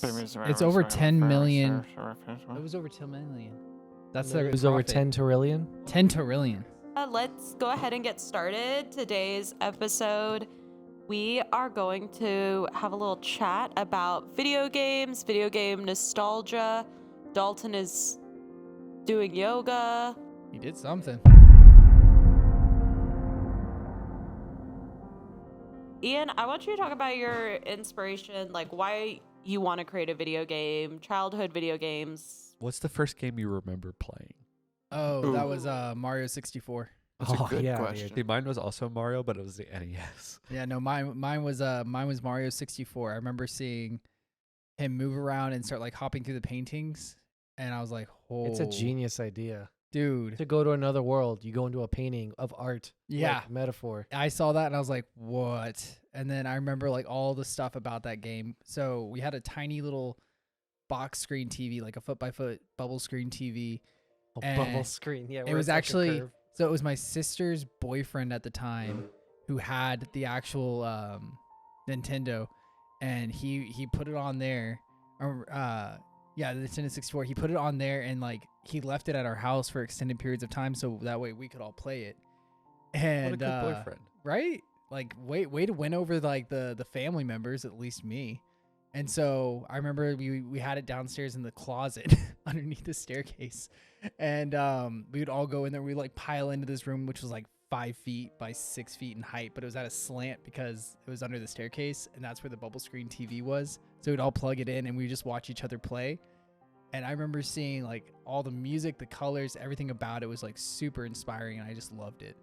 It's over 10 million. It was over 10 million. That's It was over 10 Terrillian. 10 Terrillion. Let's go ahead and get started. Today's episode, we are going to have a little chat about video games, video game nostalgia. Dalton is doing yoga. He did something. Ian, I want you to talk about your inspiration, like why you want to create a video game, childhood video games. What's the first game you remember playing? Oh, that was Mario 64. That's a good question. See, mine was also Mario, but it was the NES. Yeah, no, mine was Mario 64. I remember seeing him move around and start like hopping through the paintings, and I was like, "Oh, It's a genius idea. dude!" To go to another world, you go into a painting of art. Yeah, like metaphor. I saw that and I was like, "What?" And then I remember like all the stuff about that game. So we had a tiny little box screen TV, like a foot by foot bubble screen TV. A bubble screen. Yeah, It was actually so it was my sister's boyfriend at the time who had the actual Nintendo, and he put it on there. Yeah, the Nintendo 64. He put it on there and like he left it at our house for extended periods of time, so that way we could all play it. And What a good boyfriend. right? Like way to win over like the family members, at least me. And so I remember we had it downstairs in the closet underneath the staircase, and we would all go in there. We'd like pile into this room, which was like 5 feet by 6 feet in height, but it was at a slant because it was under the staircase, and that's where the bubble screen TV was. So we'd all plug it in, and we'd just watch each other play. And I remember seeing like all the music, the colors, everything about it was like super inspiring, and I just loved it.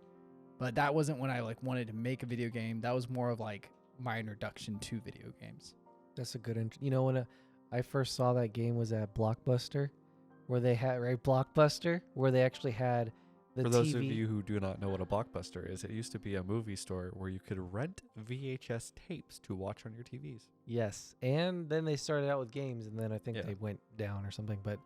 But that wasn't when I like wanted to make a video game. That was more of like my introduction to video games. That's a good you know, when I first saw that game was at Blockbuster, where they had Blockbuster, where they actually had the For TV. those of you who do not know what a Blockbuster is, it used to be a movie store where you could rent VHS tapes to watch on your TVs. Yes, and then they started out with games, and then I think they went down or something. But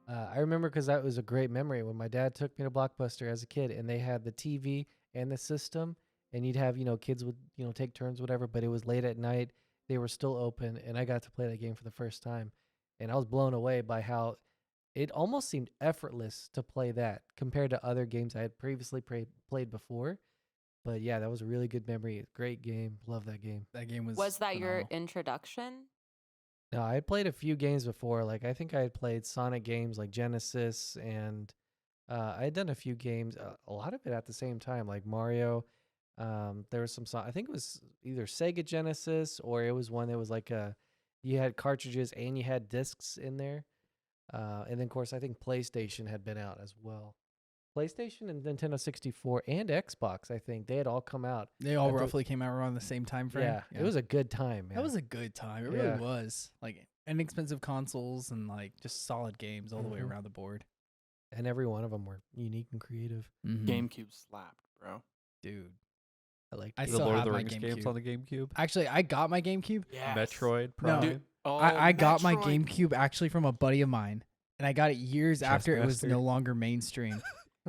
I remember because that was a great memory when my dad took me to Blockbuster as a kid, and they had the TV and the system, and you'd have kids would take turns, whatever. But it was late at night. They were still open, and I got to play that game for the first time. And I was blown away by how it almost seemed effortless to play that compared to other games I had previously played before. But yeah, that was a really good memory. Great game. Love that game. That game was Was that phenomenal. your introduction? No, I had played a few games before. Like, I think I had played Sonic games like Genesis, and I had done a few games, a lot of it at the same time, like Mario. There was some I think it was either Sega Genesis or it was one that was like you had cartridges and you had discs in there. And then of course I think PlayStation had been out as well. PlayStation and Nintendo 64 and Xbox, I think they had all come out. They all roughly came out around the same time frame. Yeah, it was a good time, man. That was a good time. It really was. Like inexpensive consoles and like just solid games all the way around the board. And every one of them were unique and creative. GameCube slapped, bro. Dude. I The still Lord of have the my Rings games GameCube. on the GameCube. Actually, I got my GameCube. Yes. Metroid No. Prime. Dude, I got my Metroid. GameCube actually from a buddy of mine, and I got it years after it was Chessmaster. no longer mainstream.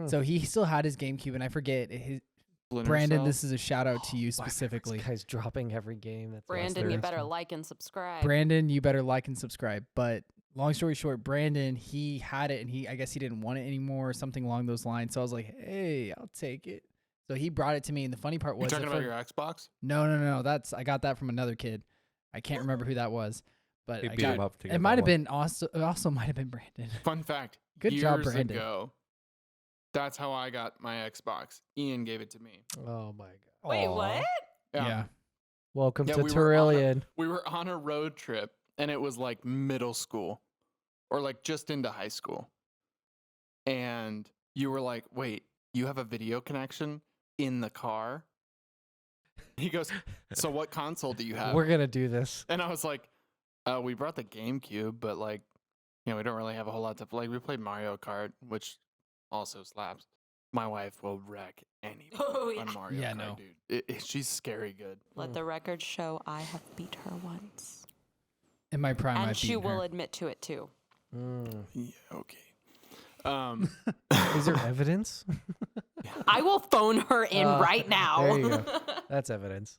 So he still had his GameCube, and I forget his. Splinter Brandon, Cell. this is a shout out to you Wow, specifically. This guy's dropping every game. That's Brandon, you awesome. better like and subscribe. Brandon, you better like and subscribe. But long story short, Brandon, he had it, and I guess he didn't want it anymore or something along those lines. So I was like, hey, I'll take it. So he brought it to me, and the funny part You was talking at about first- your Xbox? No. I got that from another kid. I can't remember who that was, but He I beat got him up to it. get Might that have one. been also. It also might have been Brandon. Fun fact. Good years job, Brandon. ago, that's how I got my Xbox. Ian gave it to me. Oh my god. Wait, what? Yeah. Welcome Yeah, to we were on Terrillian. We were on a road trip, and it was like middle school or like just into high school. And you were like, wait, you have a video connection in the car? He goes, so what console do you have? We're gonna do this. And I was like, we brought the GameCube, but like, we don't really have a whole lot to play. We played Mario Kart, which also slaps. My wife will wreck anybody Oh, yeah. on Mario Yeah, Kart, no. dude. She's scary good. Let the record show I have beat her once. In my prime, And I've she beaten will her. admit to it too. Yeah, okay. Is there evidence? I will phone her in right now. There you go. That's evidence.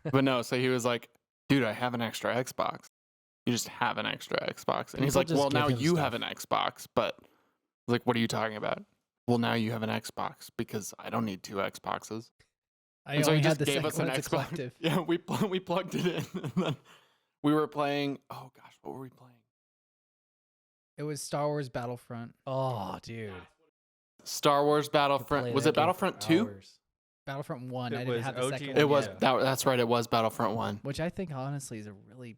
But no, so he was like, dude, I have an extra Xbox. You just have an extra Xbox. And he's People like, just well, give now him you stuff. have an Xbox. But like, what are you talking about? Well, now you have an Xbox because I don't need 2 Xboxes. I And so only he had just the gave second us an one. It's a Xbox. collective. Yeah, we plugged it in. And then we were playing. Oh, gosh, what were we playing? It was Star Wars Battlefront. Oh, dude. Star Wars Could Battlefront. play Was that it game for Battlefront 2? hours. Battlefront 1. It I didn't was have the OG second and one. It was. Yeah. That's right. It was Battlefront 1. Which I think honestly is a really.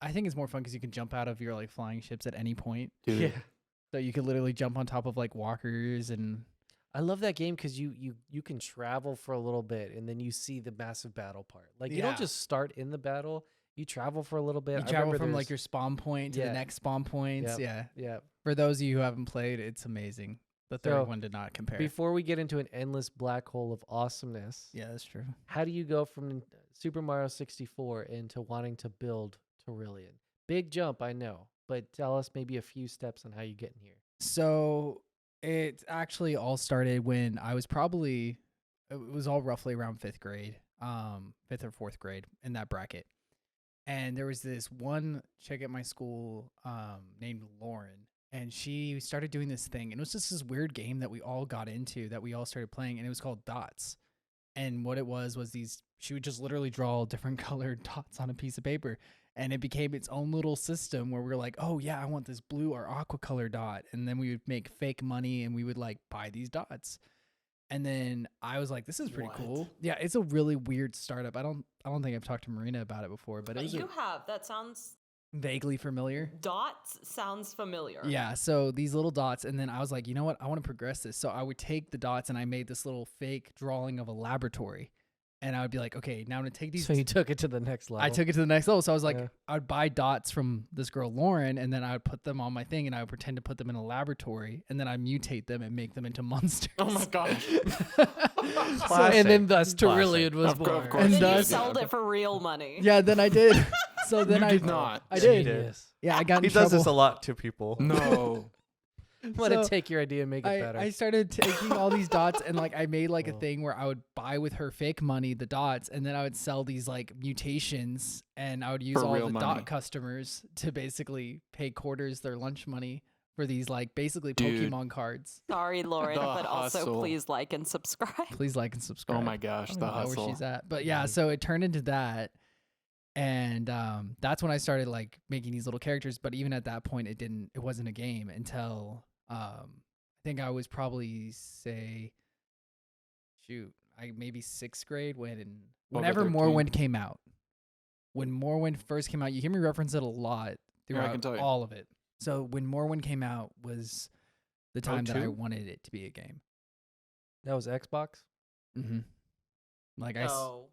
I think it's more fun because you can jump out of your like flying ships at any point. Dude. Yeah. So you could literally jump on top of like walkers and I love that game because you can travel for a little bit and then you see the massive battle part. Like you Yeah. don't just start in the battle; you travel for a little bit. you I travel remember from like there's- your spawn point to Yeah. the next spawn points. Yep. Yeah. yeah. For those of you who haven't played, it's amazing. The third So, one did not compare. Before we get into an endless black hole of awesomeness, Yeah, that's true. how do you go from Super Mario 64 into wanting to build Terrillian? Big jump, I know, but tell us maybe a few steps on how you get in here. So it actually all started when I was probably, it was all roughly around 5th grade, 5th or 4th grade in that bracket. And there was this one chick at my school named Lauren, and she started doing this thing. And it was just this weird game that we all got into, that we all started playing, and it was called Dots. And what it was these, she would just literally draw different colored dots on a piece of paper. And it became its own little system where we were like, oh yeah, I want this blue or aqua color dot. And then we would make fake money and we would like buy these dots. And then I was like, this is pretty What? cool. Yeah, it's a really weird startup. I don't think I've talked to Marina about it before, but it was You have. That sounds. vaguely familiar. Dots sounds familiar. Yeah, so these little dots, and then I was like, you know what? I want to progress this. So I would take the dots and I made this little fake drawing of a laboratory. And I would be like, okay, now I'm going to take these. So you took it to the next level. I took it to the next level. So I was like, Yeah. I would buy dots from this girl, Lauren, and then I would put them on my thing and I would pretend to put them in a laboratory, and then I mutate them and make them into monsters. Oh my gosh. So, and then thus Classic. Terrillian was Of born. course And you Then you thus- did. sold it for real money. Yeah, then I did. So then You I did not. I did. Genius. Yeah, I got in He trouble. does this a lot to people. No. I'm gonna So take your idea and make it better. I started taking all these dots and like I made like a Oh. thing where I would buy with her fake money the dots, and then I would sell these like mutations, and I would use For all real the money. dot customers to basically pay quarters their lunch money for these like basically Dude. Pokemon cards. Sorry, Lauren, The but also hustle. please like and subscribe. Please like and subscribe. Oh my gosh, I don't the even know where hustle. she's at. But yeah, so it turned into that. And that's when I started like making these little characters. But even at that point, it wasn't a game until I think I was probably maybe 6th grade whenever 13. Morrowind came out. When Morrowind first came out, you hear me reference it a lot Yeah, I throughout can tell you. all of it. So when Morrowind came out was the time that I 02? wanted it to be a game. that was Xbox. Mm-hmm. Like I. No.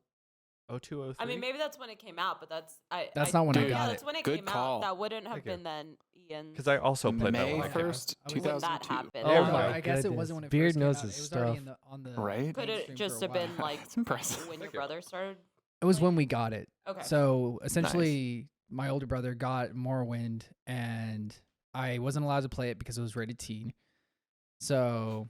0203. I mean, maybe that's when it came out, but that's That's not when I Dude. got Yeah, it. that's when it Good came call. out. That wouldn't have Thank you. been then Ian. Because I also played that May one. when it came out. 1st, I was- When that 2002. happened. Oh Yeah. my I guess it goodness. wasn't when it Beard first came knows out. his It was already stuff. on the Right? Could mainstream it just for a have been while. like It's impressive. when your Thank you. brother started? It was when we got it. Okay. So essentially, my older brother got Morrowind, and I wasn't allowed to play it because it was rated teen. So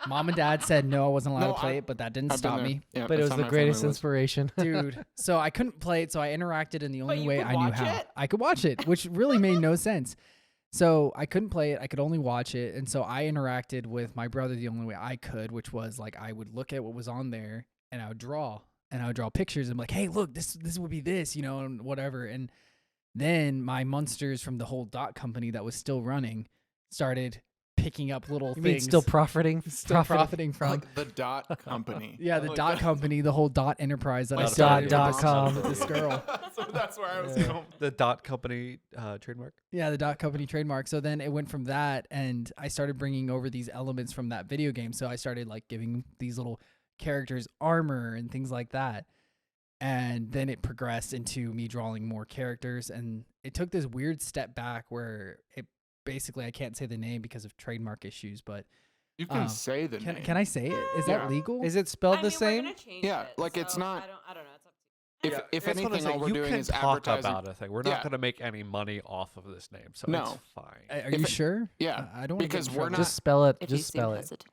mom and dad said no, I wasn't allowed No, to play I- it, but that didn't I've been stop there. me, Yeah, But it that's was how the my greatest family was. inspiration. dude. So I couldn't play it. So I interacted in the only you way could I knew watch how. it? I could watch it, which really made no sense. So I couldn't play it. I could only watch it, and so I interacted with my brother the only way I could, which was like I would look at what was on there and I would draw. And I would draw pictures and be like, hey, look, this would be this, and whatever. And then my monsters from the whole dot company that was still running started picking up little You things. mean still profiting? Still profiting from. Like the dot company. Yeah, the Oh, dot company, the whole dot enterprise that I Like started dot.com. with this girl. That's where I was Yeah. going. The dot company trademark. Yeah, the dot company trademark. So then it went from that, and I started bringing over these elements from that video game. So I started like giving these little characters armor and things like that. And then it progressed into me drawing more characters, and it took this weird step back where it basically, I can't say the name because of trademark issues, but You can Um, say the name. can I say it? Is Yeah. that legal? Is it spelled I the mean, we're same? gonna change Yeah, it, like, it's so not- I don't know. It's up to you. If That's what I'm anything, all saying. we're You doing can is talk advertising. about a thing. We're Yeah. not going to make any money off of this name, so No. it's fine. Are if you it- sure? Yeah, I don't wanna get because in we're trouble. not. Just spell it. If Just you seem spell it. hesitant.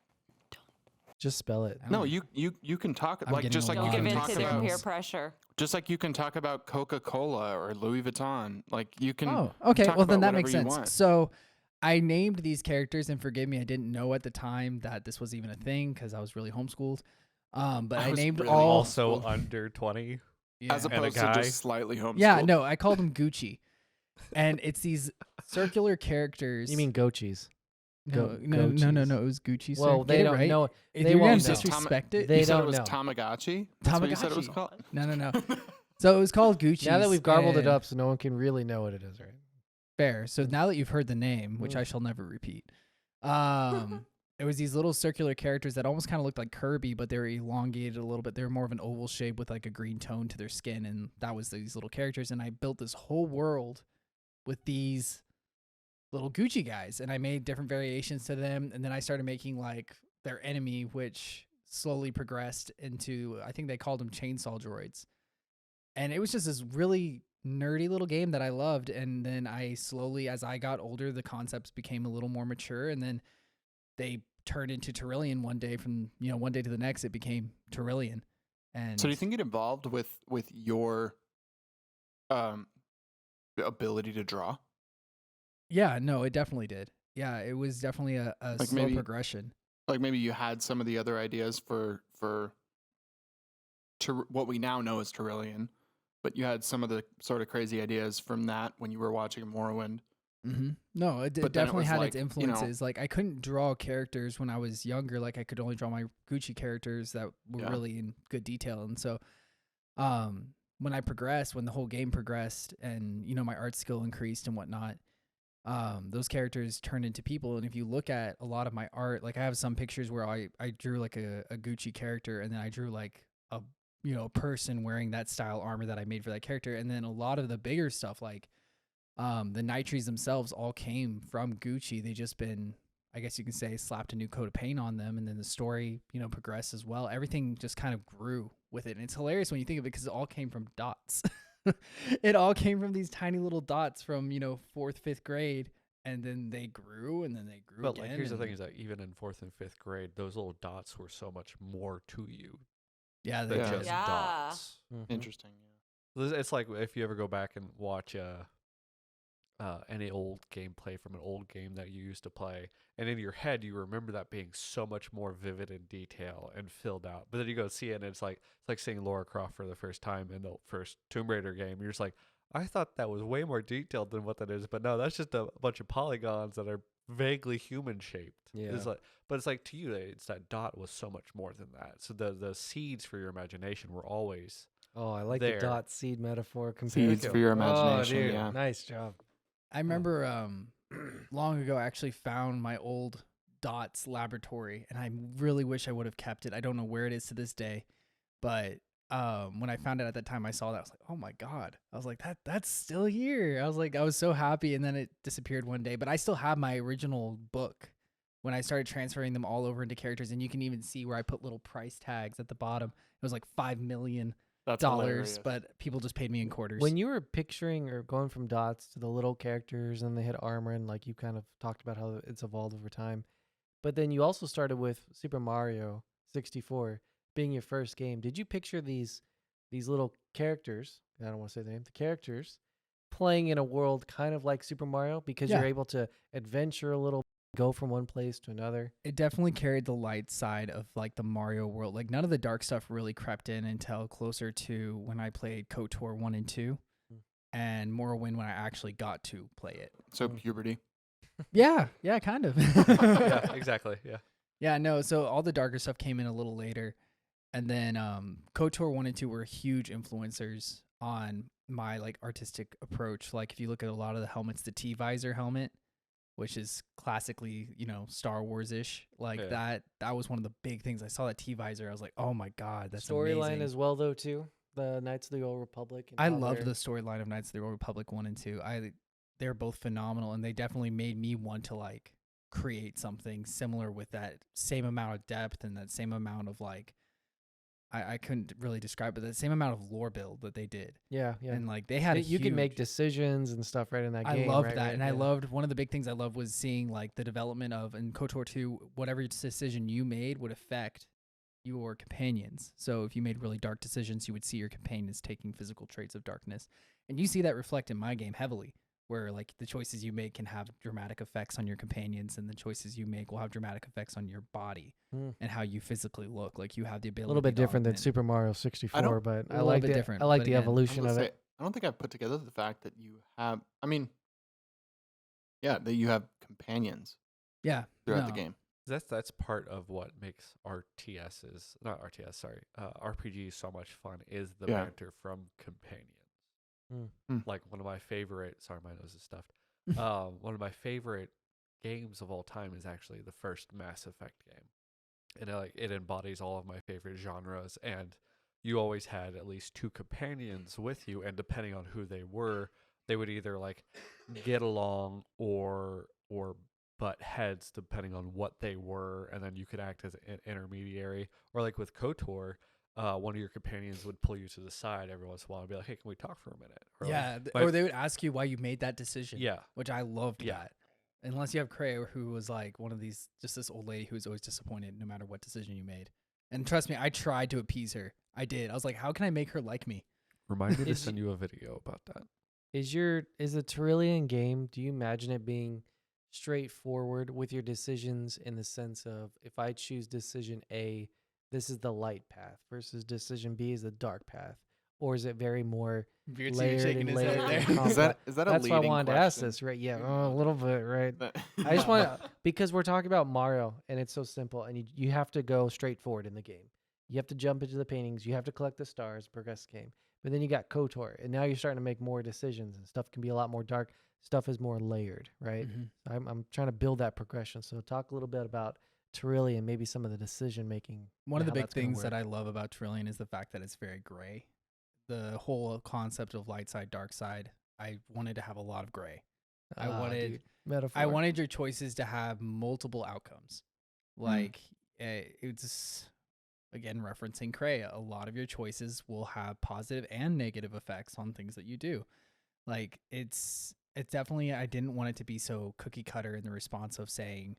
Just spell it. I No, don't- you can talk I'm like getting just a like Don't you lot give can in of talk to their about peer pressure. just like you can talk about Coca-Cola or Louis Vuitton. Like you can Oh, okay. talk Well, then about that makes whatever you sense. want. So I named these characters, and forgive me, I didn't know at the time that this was even a thing because I was really homeschooled. But I I was named really all. Also homeschooled. under 20. Yeah. As a opposed to guy. just slightly homeschooled. Yeah, no, I called them Gucci, and it's these circular characters. You mean gochis? no, go- no, no, no, Gucci's? no. It was Gucci. Sir. Well, Get they it don't right. know. If They you're gonna won't know. disrespect it, They you said don't it was know. Tamagotchi? That's what you said it was Tamagotchi. called? No, no, no. So it was called Gucci. Now that we've garbled it up, so no one can really know what it is, right? Fair. So now that you've heard the name, which Mm. I shall never repeat, it was these little circular characters that almost kind of looked like Kirby, but they were elongated a little bit. They were more of an oval shape with like a green tone to their skin, and that was these little characters. And I built this whole world with these little Gucci guys, and I made different variations to them. And then I started making like their enemy, which slowly progressed into, I think they called them chainsaw droids. And it was just this really nerdy little game that I loved. And then I slowly, as I got older, the concepts became a little more mature. And then they turned into Terrillian one day. From one day to the next, it became Terrillian. And So do you think it evolved with your ability to draw? Yeah, no, it definitely did. Yeah, it was definitely a Like slow maybe- progression. Like maybe you had some of the other ideas for what we now know as Terrillian, but you had some of the sort of crazy ideas from that when you were watching Morrowind. Mm-hmm. No, But then it definitely was had like, its influences. Like I couldn't draw characters when I was younger. Like I could only draw my Gucci characters that were Yeah. really in good detail. And so, when I progressed, when the whole game progressed, and my art skill increased and whatnot, those characters turned into people. And if you look at a lot of my art, like I have some pictures where I drew like a Gucci character, and then I drew like a person wearing that style armor that I made for that character. And then a lot of the bigger stuff, like the nitries themselves, all came from Gucci. They just been, I guess you can say, slapped a new coat of paint on them, and then the story progressed as well. Everything just kind of grew with it, and it's hilarious when you think of it because it all came from dots. It all came from these tiny little dots from 4th, 5th grade, and then they grew, and then they grew But again. like, here's the thing: and- is that even in 4th and 5th grade, those little dots were so much more to you yeah, than they Yeah. did. just Yeah. dots. Interesting. It's like if you ever go back and watch any old gameplay from an old game that you used to play, and in your head you remember that being so much more vivid in detail and filled out. But then you go see it, and it's like seeing Lara Croft for the first time in the first Tomb Raider game. You're just like, I thought that was way more detailed than what that is, but no, that's just a bunch of polygons that are vaguely human shaped. Yeah. But it's like to you, it's that dot was so much more than that. So the seeds for your imagination were always Oh, I like there. the dot seed metaphor compared Seeds to for your Oh, imagination, dude, yeah. nice job. I remember long ago I actually found my old dots laboratory, and I really wish I would have kept it. I don't know where it is to this day, but when I found it at that time, I saw that. I was like, oh my God. I was like, that's still here. I was so happy, and then it disappeared one day, but I still have my original book when I started transferring them all over into characters, and you can even see where I put little price tags at the bottom. It was like $5 million, That's hilarious. but people just paid me in quarters. When you were picturing or going from dots to the little characters and they had armor, and like you kind of talked about how it's evolved over time, but then you also started with Super Mario 64 being your first game. Did you picture these little characters? I don't want to say the name. The characters playing in a world kind of like Super Mario because Yeah. you're able to adventure a little, go from one place to another. It definitely carried the light side of like the Mario world. Like none of the dark stuff really crept in until closer to when I played KotOR 1 and 2 and Morrowind when I actually got to play it. So puberty. Yeah, kind of. yeah, exactly. Yeah. Yeah, no, so all the darker stuff came in a little later. And then KotOR 1 and 2 were huge influencers on my like artistic approach. Like if you look at a lot of the helmets, the T-visor helmet, which is classically, Star Wars-ish, like Yeah. that was one of the big things. I saw that T-visor, I was like, oh my God, that's Storyline amazing. as well, though, too. The Knights of the Old Republic. And I how loved they're- the storyline of Knights of the Old Republic 1 and 2. They're both phenomenal, and they definitely made me want to like create something similar with that same amount of depth and that same amount of like I couldn't really describe it. The same amount of lore build that they did. Yeah, yeah. And like they had a You can make huge- decisions and stuff right in that I game. loved right, that, right, and I yeah. loved one of the big things I loved was seeing like the development of in KotOR 2, whatever decision you made would affect your companions. So if you made really dark decisions, you would see your companions taking physical traits of darkness, and you see that reflect in my game heavily, where like the choices you make can have dramatic effects on your companions, and the choices you make will have dramatic effects on your body and how you physically look. Like you have the ability. A little bit to different than augment. Super Mario 64, but A I little like bit the different, I like but the again, I evolution was of gonna it. say, I don't think I've put together the fact that you have. I mean, yeah, that you have companions Yeah, throughout the no. game. That's part of what makes RPGs so much fun is the Yeah. banter from companions. Mm. Like one of my favorite. Sorry, my nose is stuffed. One of my favorite games of all time is actually the first Mass Effect game, and it embodies all of my favorite genres. And you always had at least two companions with you, and depending on who they were, they would either like get along or butt heads depending on what they were, and then you could act as an intermediary. Or like with KotOR, one of your companions would pull you to the side every once in a while and be like, "Hey, can we talk for a minute?" Or Yeah, like, or they would ask you why you made that decision. yeah, Which I loved Yeah. that. Unless you have Kreia, who was like one of these, just this old lady who was always disappointed no matter what decision you made. And trust me, I tried to appease her. I did. I was like, how can I make her like me? remind me to Is send you a video about that. Is a Terrillian game, do you imagine it being straightforward with your decisions in the sense of if I choose decision A, this is the light path versus decision B is the dark path? Or is it very more Beard layered shaking and his layered head and there. complex? Is that a That's why I leading wanted to ask question? this, right? Yeah, a little bit, right? That- I just want to, because we're talking about Mario and it's so simple and you have to go straight forward in the game. You have to jump into the paintings. You have to collect the stars, progress the game. But then you got KotOR, and now you're starting to make more decisions, and stuff can be a lot more dark. Stuff is more layered, right? Mhm. I'm trying to build that progression. So talk a little bit about Terrillian, maybe some of the decision making. One of the big things that I love about Terrillian is the fact that it's very gray. The whole concept of light side, dark side, I wanted to have a lot of gray. I wanted your choices to have multiple outcomes. Like it's again referencing Kreia. A lot of your choices will have positive and negative effects on things that you do. Like it's definitely, I didn't want it to be so cookie cutter in the response of saying,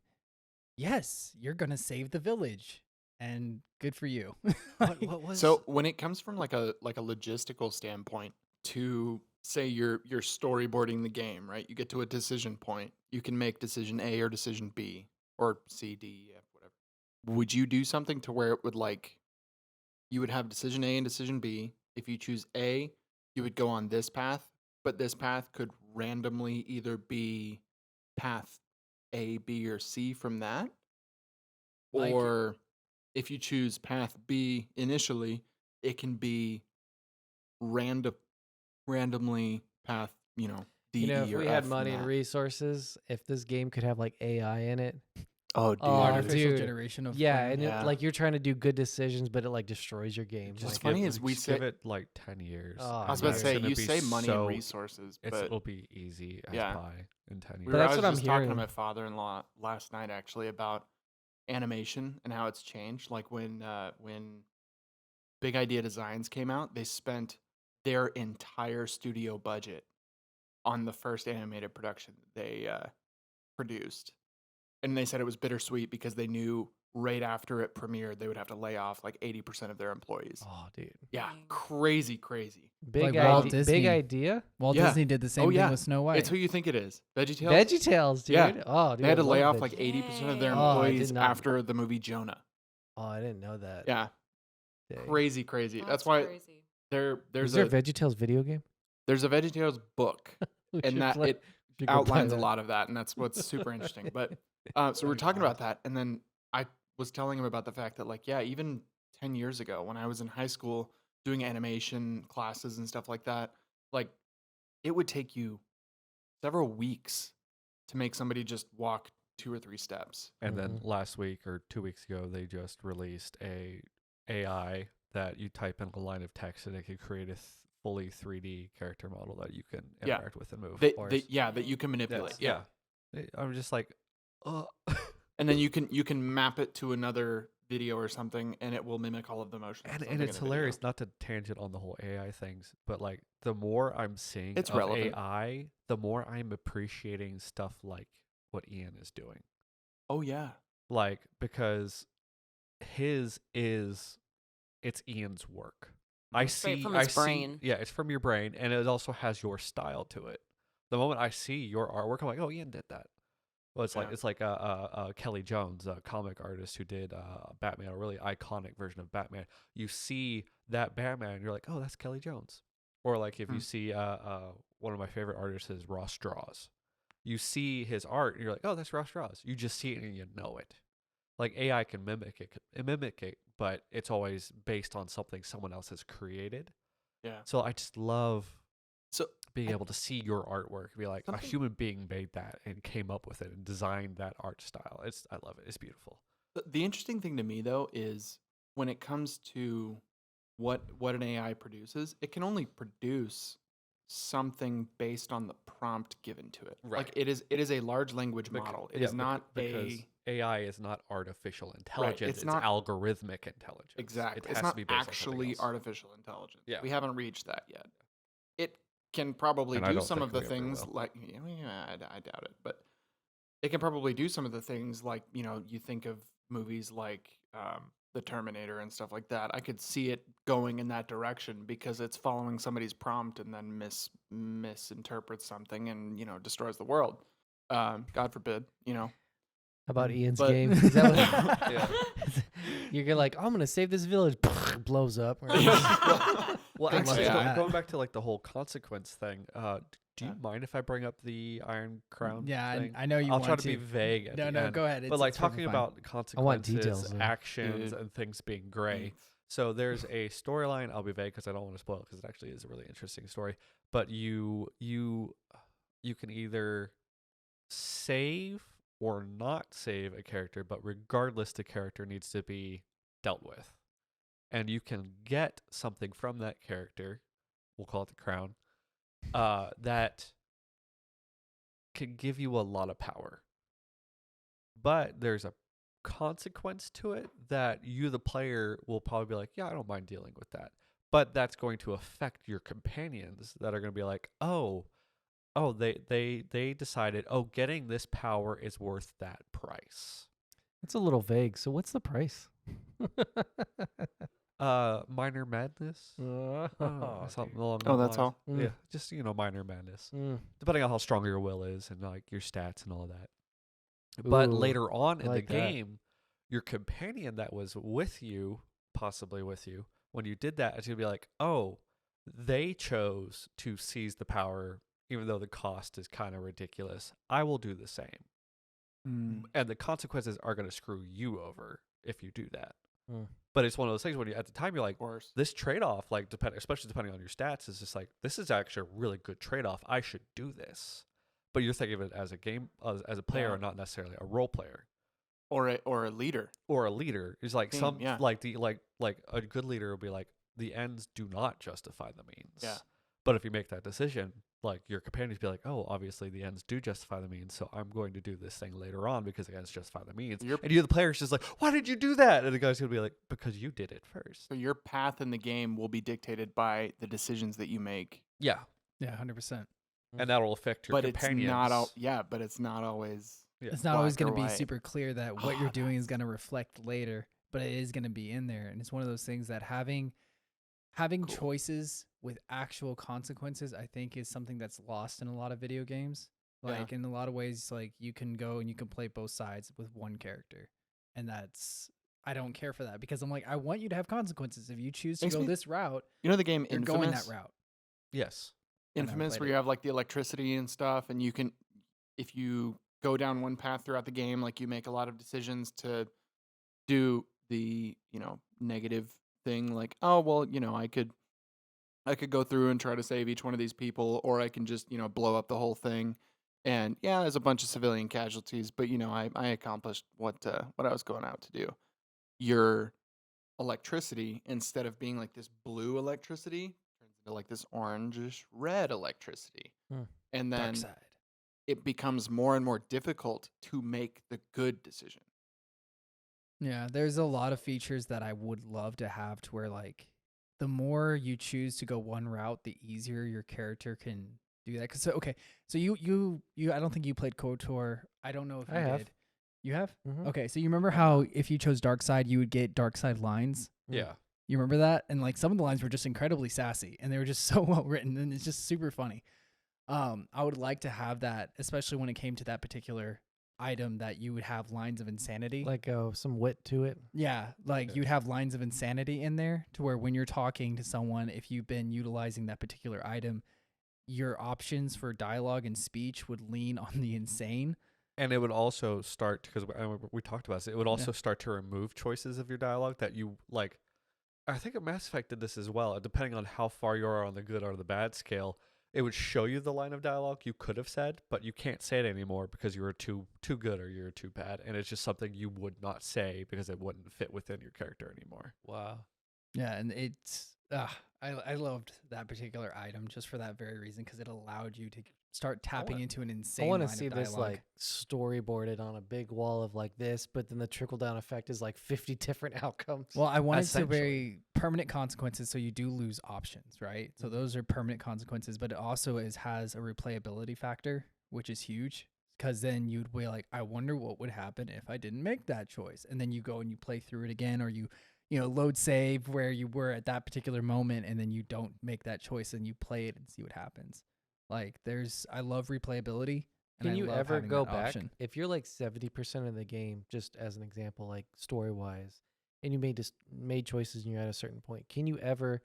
yes, you're gonna save the village, and good for you. What was So when it comes from like a logistical standpoint to say you're storyboarding the game, right? You get to a decision point. You can make decision A or decision B or C, D, F, whatever. Would you do something to where it would like you would have decision A and decision B? If you choose A, you would go on this path, but this path could randomly either be path A, B, or C from that. Like- Or if you choose path B initially, it can be randomly path, D, E, if or we F had from money and that. resources, if this game could have like AI in it, Oh, dude. Oh, Artificial dude. generation of yeah, plan. and Yeah. it, like you're trying to do good decisions, but it like destroys your game. What's Like, Just funny give- is we just say- give it like 10 years. Oh, I was yeah. about to say, It's you gonna say be money so- and resources, but It'll be easy as Yeah. pie in 10 years. we were, that's I was what I'm just talking to hearing. my father-in-law last night actually about animation and how it's changed. Like when Big Idea Designs came out, they spent their entire studio budget on the first animated production they produced. And they said it was bittersweet because they knew right after it premiered, they would have to lay off like 80% of their employees. Oh, dude. Yeah, Dang. crazy. Big Like Walt idea. Disney. Big idea. Walt Yeah. Disney did the same Oh, thing yeah. with Snow White. It's who you think it is. VeggieTales? VeggieTales, dude. Yeah. Oh, dude. They had I to lay love off like 80% of their Dang. Oh, I did employees not- after the movie Jonah. Oh, I didn't know that. Yeah, Dang. crazy. That's why crazy. there's Is there a a VeggieTales video game? there's a VeggieTales book, We and should that play- it should go play outlines a that. lot of that, and that's what's super interesting. But so we're That'd be talking about awesome. that, and then I was telling him about the fact that like even 10 years ago when I was in high school doing animation classes and stuff like that, like it would take you several weeks to make somebody just walk 2 or 3 steps. And then Mhm. last week or 2 weeks ago, they just released a AI that you type in a line of text and it could create a fully 3D character model that you can Yeah. interact with and move. That course. that you can manipulate. Yeah. I'm just like, And then you can map it to another video or something, and it will mimic all of the motions. And it's hilarious, not to tangent on the whole AI things, but like the more I'm seeing It's of relevant. AI, the more I'm appreciating stuff like what Ian is doing. Oh yeah. Like, because it's Ian's work. I Straight from his brain. Yeah, it's from your brain, and it also has your style to it. The moment I see your artwork, I'm like, oh, Ian did that. Well, it's like Kelly Jones, a comic artist who did Batman, a really iconic version of Batman. You see that Batman, you're like, oh, that's Kelly Jones. Or like if you see one of my favorite artists is Ross Draws. You see his art, and you're like, oh, that's Ross Draws. You just see it and you know it. Like AI can mimic it, but it's always based on something someone else has created. Yeah. So I just love So being able to see your artwork, be like, a human being made that and came up with it and designed that art style. I love it. It's beautiful. the interesting thing to me though is when it comes to what an AI produces, it can only produce something based on the prompt given to it. Right. Like it is a large language model. It is not because AI is not artificial intelligence. It's It's not- algorithmic intelligence. exactly. It It's has not to be based on something actually else. artificial intelligence. Yeah. We haven't reached that yet. It can probably And I do don't some think of the we ever things will. like I doubt it, but it can probably do some of the things like you think of movies like the Terminator and stuff like that. I could see it going in that direction because it's following somebody's prompt and then misinterprets something and destroys the world. God forbid. How about Ian's But- game? Is that what, Yeah. You're like, I'm gonna save this village. Blows up. Well, Good actually, luck with that. going back to like the whole consequence thing, do you Yeah. mind if I bring up the Iron Crown? Yeah, thing? I know you I'll want try to be vague. At No, the no, end. go ahead. But like it's perfectly talking fine. about consequences, details, though. actions, Dude. and things being gray. So there's a storyline. I'll be vague because I don't want to spoil it because it actually is a really interesting story. But you can either save or not save a character, but regardless, the character needs to be dealt with, and you can get something from that character. We'll call it the crown. That can give you a lot of power, but there's a consequence to it that you, the player, will probably be like, yeah, I don't mind dealing with that. But that's going to affect your companions that are going to be like, oh, they decided, oh, getting this power is worth that price. It's a little vague. So what's the price? Minor madness. Something along Oh, those that's lines. all? Mm. Yeah, just minor madness. Mm. Depending on how strong your will is and like your stats and all that. But Ooh, later on in like the that. game, your companion that was with you, possibly with you, when you did that, it's gonna be like, oh, they chose to seize the power, even though the cost is kind of ridiculous. I will do the same, and the consequences are gonna screw you over if you do that. Mm. But it's one of those things when you at the time you're like, Of course. this trade-off, like especially depending on your stats, is just like, this is actually a really good trade-off. I should do this. But you're thinking of it as a game, as a player, Yeah. and not necessarily a role player Or a leader. or a leader. It's like Team, yeah. like a good leader will be like, the ends do not justify the means. Yeah. But if you make that decision, like your companions be like, oh, obviously the ends do justify the means, so I'm going to do this thing later on because the ends justify the means. You're- And you, the player's just like, why did you do that? And the guy's gonna be like, because you did it first. So your path in the game will be dictated by the decisions that you make. Yeah, Yeah, 100%. and that'll affect your But it's companions. not all. Yeah, but it's not always. Yeah. It's not always black or going to be white. super clear that what you're doing is going to reflect later, but it is going to be in there. And it's one of those things that having Cool. choices with actual consequences, I think, is something that's lost in a lot of video games. Yeah. Like in a lot of ways, like you can go and you can play both sides with one character, and I don't care for that because I'm like, I want you to have consequences. If you choose to Makes go me- this route, You know the game you're Infamous. going that route. Yes. I never Infamous, played where it. you have like the electricity and stuff, and you can, if you go down one path throughout the game, like you make a lot of decisions to do the negative thing, like, oh well, I could go through and try to save each one of these people, or I can just blow up the whole thing. And yeah, there's a bunch of civilian casualties, but I accomplished what I was going out to do. Your electricity, instead of being like this blue electricity, turns into like this orangish red electricity. Hmm. And then Dark side. it becomes more and more difficult to make the good decision. Yeah, there's a lot of features that I would love to have to where like the more you choose to go one route, the easier your character can do that. Cause so you I don't think you played KotOR. I don't know if you I have. did. You have? Mhm. Okay, so you remember how if you chose dark side, you would get dark side lines? Yeah. You remember that? And like some of the lines were just incredibly sassy and they were just so well written and it's just super funny. I would like to have that, especially when it came to that particular item that you would have lines of insanity. Like some wit to it. Yeah, like you'd have lines of insanity in there to where when you're talking to someone, if you've been utilizing that particular item, your options for dialogue and speech would lean on the insane. And it would also start, because we talked about this, it would also start to remove choices of your dialogue that you like. I think Mass Effect did this as well. Depending on how far you are on the good or the bad scale, it would show you the line of dialogue you could have said, but you can't say it anymore because you were too good or you're too bad. And it's just something you would not say because it wouldn't fit within your character anymore. Wow. Yeah, and it's I loved that particular item just for that very reason because it allowed you to start tapping into an insane. I want to line see of this dialogue. like storyboarded on a big wall of like this, but then the trickle down effect is like 50 different outcomes. Well, I wanted to essentially. very permanent consequences, so you do lose options, right? So those are permanent consequences, but it also has a replayability factor, which is huge. Because then you'd be like, I wonder what would happen if I didn't make that choice, and then you go and you play through it again, or you load save where you were at that particular moment, and then you don't make that choice, and you play it and see what happens. Like I love replayability. And Can I you love ever having go that back option. if you're like 70% of the game, just as an example, like story wise, and you made choices and you're at a certain point? Can you ever,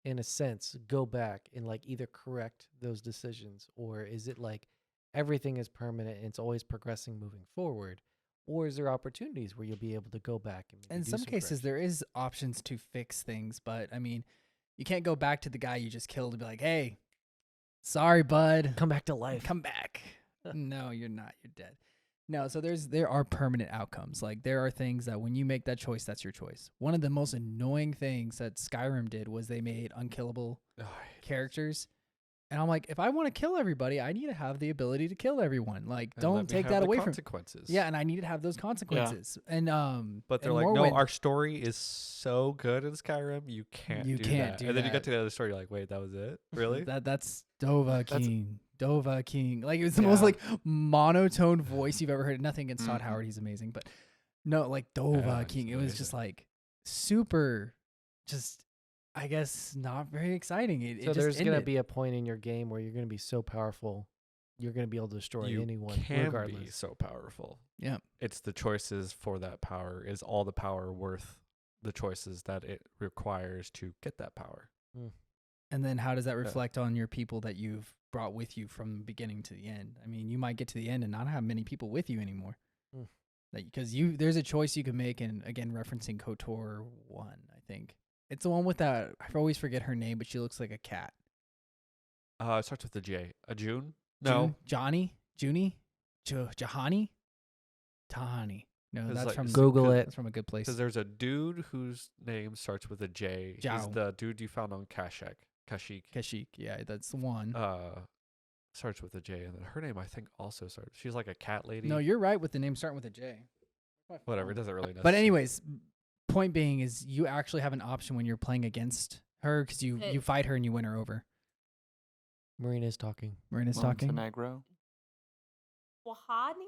in a sense, go back and like either correct those decisions, or is it like everything is permanent and it's always progressing moving forward? Or is there opportunities where you'll be able to go back and maybe In do some cases, corrections? there is options to fix things, but I mean, you can't go back to the guy you just killed and be like, "Hey, sorry, bud, come back to life. come back." No, you're not. You're dead. No, so there are permanent outcomes. Like there are things that when you make that choice, that's your choice. One of the most annoying things that Skyrim did was they made unkillable characters. And I'm like, if I want to kill everybody, I need to have the ability to kill everyone. Like, And don't let me take have that the away from. consequences. Yeah, and I need to have those consequences. And But they're in like, Morrowind, no, our story is so good in Skyrim, you can't do that. do And then you that. get to the other story, you're like, wait, that was it? Really? That's Dova King. Dova King. Like it was the most like monotone voice you've ever heard. Nothing against Todd Howard, he's amazing, but no, like Dova King. It was just like super, just I guess not very exciting. So it there's just gonna ended. be a point in your game where you're gonna be so powerful, you're gonna be able to destroy You anyone can regardless. be so powerful. Yeah. It's the choices for that power. Is all the power worth the choices that it requires to get that power? And then how does that reflect on your people that you've brought with you from the beginning to the end? I mean, you might get to the end and not have many people with you anymore. Because there's a choice you can make, and again, referencing KotOR 1, I think. It's the one with that, I always forget her name, but she looks like a cat. It starts with a J. A June? No. Johnny? Junie? Jahani? Tahani. No, It's that's like- from Google it. That's from a good place. Because there's a dude whose name starts with a J. He's Zhao. the dude you found on Kashyyyk. Kashyyyk, yeah, that's the one. Starts with a J, and then her name I think also starts. She's like a cat lady. No, you're right with the name starting with a J. Whatever, it doesn't really. But anyways, point being is you actually have an option when you're playing against her because you fight her and you win her over. Marina's talking. Marina's talking. Montenegro. Wahani?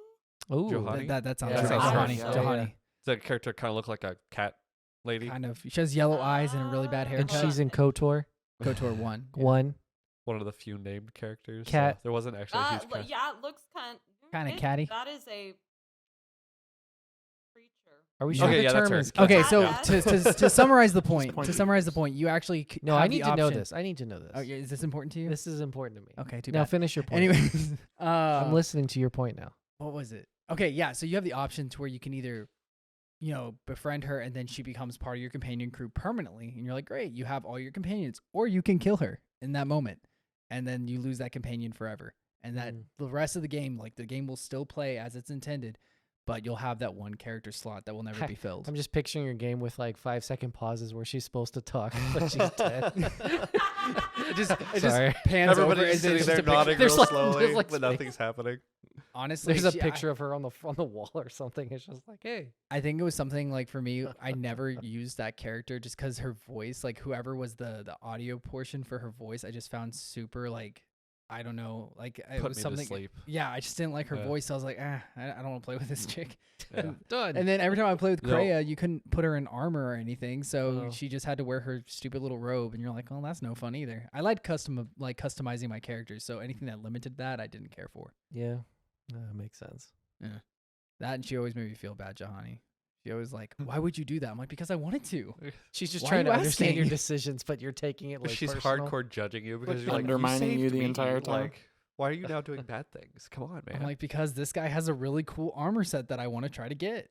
Oh, Johani? That sounds Yeah, right. that sounds Jahani. right. Yeah, Jahani. yeah. Does that character kind of look like a cat lady? Kind of. She has yellow eyes and a really bad and haircut. she's in KotOR KotOR 1. Yeah. 1. One of the few named characters. Cat. So there wasn't actually a huge cast. Yeah, it looks Kinda catty. That is a creature. Are we sure Okay, the yeah, that's term her. is Okay, Cat, so yeah. to summarize the point, point. you actually No, have I the need to know option- this. I need to know this. Oh, yeah, is this important to you? This is important to me. Okay, too Now bad. finish your point. Anyways, I'm listening to your point now. what was it? Okay, yeah. So you have the option to where you can either, befriend her and then she becomes part of your companion crew permanently, and you're like, great, you have all your companions, or you can kill her in that moment, and then you lose that companion forever, and that the rest of the game, like the game will still play as it's intended, but you'll have that one character slot that will never be filled. I'm just picturing your game with like 5-second pauses where she's supposed to talk, but she's dead. It just Sorry. pans over. Everybody's and then sitting it's there just a picture. nodding There's real like- slowly, there's like but space. nothing's happening. honestly, There's a she- picture of her on the wall or something. It's just like, hey. I think it was something like for me, I never used that character just because her voice, like whoever was the audio portion for her voice, I just found super like, I don't know, like it Put was me something. to sleep. Yeah, I just didn't like her Yeah. voice. So I was like, I don't want to play with this chick. Yeah. Done. And then every time I played with No. Kreia, you couldn't put her in armor or anything, so Oh. she just had to wear her stupid little robe, and you're like, oh, that's no fun either. I liked customizing my characters, so anything that limited that, I didn't care for. Yeah, that makes sense. That, and she always made me feel bad, Jahani. She always like, why would you do that? I'm like, because I wanted to. She's just Why are trying you to understand your asking? decisions, but you're taking it like She's personal. hardcore judging you because Like, you're like undermining you saved the me, entire time? Like, why are you now doing bad things? Come on, man. I'm like, because this guy has a really cool armor set that I want to try to get.